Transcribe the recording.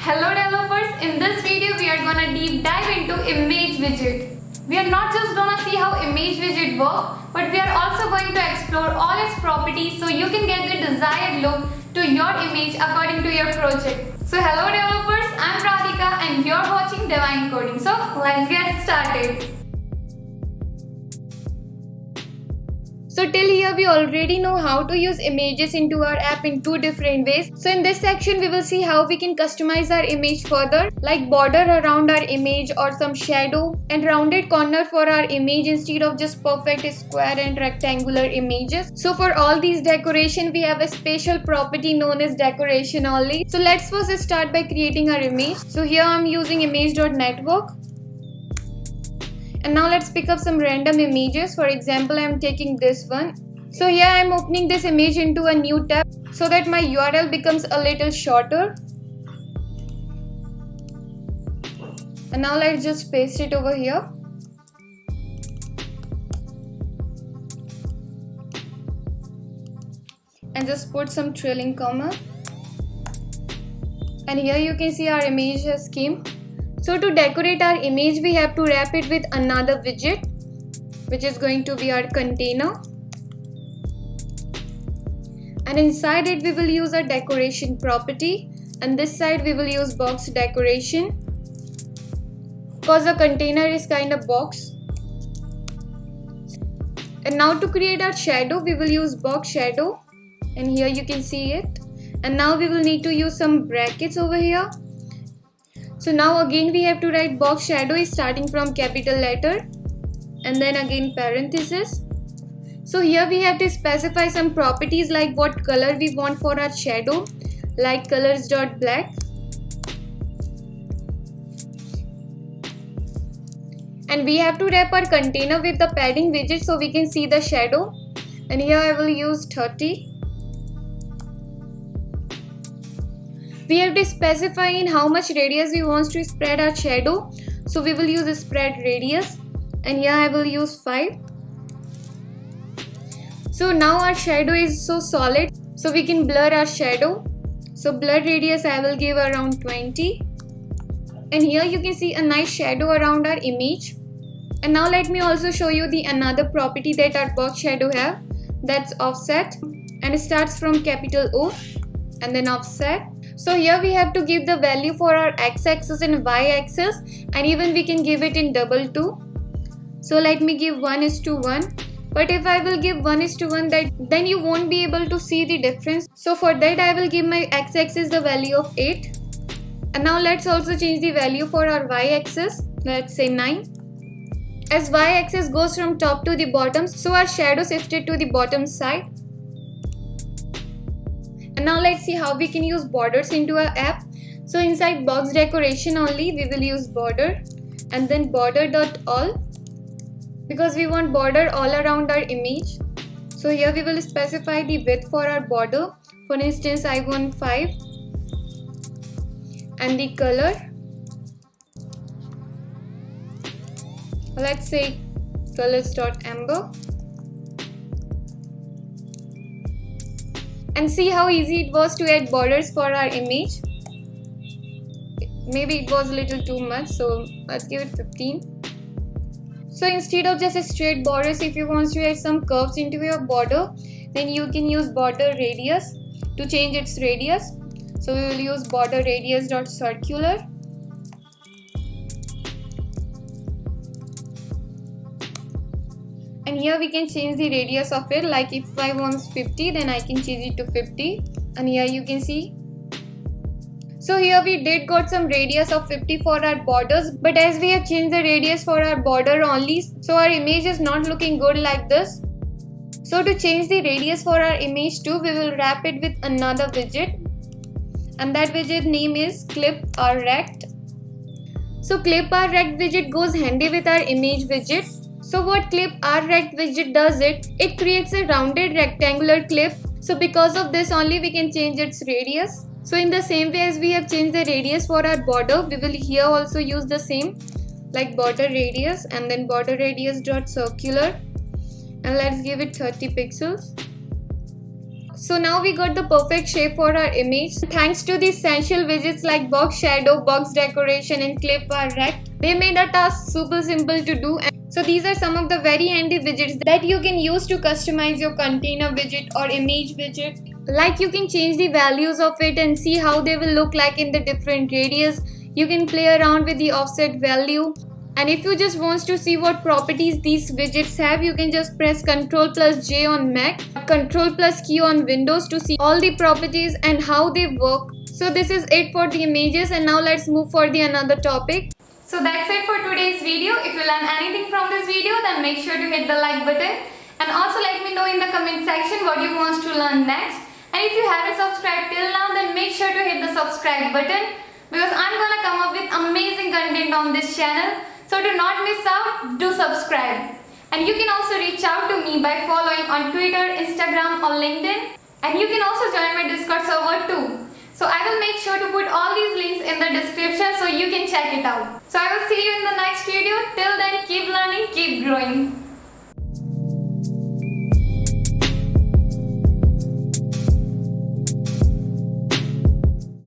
Hello developers, in this video we are gonna deep dive into image widget. We are not just gonna see how image widget work, but we are also going to explore all its properties so you can get the desired look to your image according to your project. So hello developers, I'm Radhika and you're watching Divine Coding. So let's get started. So till here we already know how to use images into our app in two different ways. So in this section we will see how we can customize our image further, like border around our image or some shadow and rounded corner for our image instead of just perfect square and rectangular images. So for all these decoration we have a special property known as decoration only. So let's first start by creating our image. So here I'm using image.network. And now let's pick up some random images. For example, I am taking this one. So here I am opening this image into a new tab so that my URL becomes a little shorter. And now let's just paste it over here. And just put some trailing comma. And here you can see our image has came. So to decorate our image, we have to wrap it with another widget, which is going to be our container. And inside it, we will use a decoration property. And this side, we will use box decoration, because the container is kind of box. And now to create our shadow, we will use box shadow. And here you can see it. And now we will need to use some brackets over here. So now again we have to write box shadow is starting from capital letter and then again parenthesis. So here we have to specify some properties like what color we want for our shadow, like colors.black. And we have to wrap our container with the padding widget so we can see the shadow. And here I will use 30. We have to specify in how much radius we want to spread our shadow. So we will use a spread radius and here I will use 5. So now our shadow is so solid, so we can blur our shadow. So blur radius I will give around 20. And here you can see a nice shadow around our image. And now let me also show you the another property that our box shadow have. That's offset and it starts from capital O and then offset. So here we have to give the value for our x-axis and y-axis and even we can give it in double too. So let me give 1:1. But if I will give 1:1, then you won't be able to see the difference. So for that I will give my x-axis the value of 8. And now let's also change the value for our y-axis. Let's say 9. As y-axis goes from top to the bottom, so our shadow shifted to the bottom side. And now let's see how we can use borders into our app. So inside box decoration only, we will use border and then border.all because we want border all around our image. So here we will specify the width for our border. For instance, I want 5 and the color. Let's say colors.amber. And see how easy it was to add borders for our image. Maybe it was a little too much, so let's give it 15. So instead of just straight borders, if you want to add some curves into your border, then you can use border radius to change its radius. So we will use border radius.circular. And here we can change the radius of it, like if I want 50 then I can change it to 50 and here you can see. So here we did got some radius of 50 for our borders, but as we have changed the radius for our border only, so our image is not looking good like this. So to change the radius for our image too, we will wrap it with another widget and that widget name is clip or rect. So clip or rect widget goes handy with our image widget. So what clip or rect widget does it creates a rounded rectangular clip. So because of this only we can change its radius. So in the same way as we have changed the radius for our border, we will here also use the same, like border radius and then border radius.circular and let's give it 30 pixels. So now we got the perfect shape for our image. Thanks to the essential widgets like box shadow, box decoration and clip or rect, they made our task super simple to do. So these are some of the very handy widgets that you can use to customize your container widget or image widget. Like you can change the values of it and see how they will look like in the different radius. You can play around with the offset value. And if you just want to see what properties these widgets have, you can just press Ctrl plus J on Mac, Ctrl plus key on Windows to see all the properties and how they work. So this is it for the images, and now let's move for the another topic. So that's it for today's video. If you learn anything from this video, then make sure to hit the like button. And also let me know in the comment section what you want to learn next. And if you haven't subscribed till now, then make sure to hit the subscribe button, because I'm gonna come up with amazing content on this channel. So to not miss out, do subscribe. And you can also reach out to me by following on Twitter, Instagram or LinkedIn. And you can also join my Discord server too. So I will make sure to put all these links in the description so you can check it out. So I will see you in the next video. Till then, keep learning, keep growing.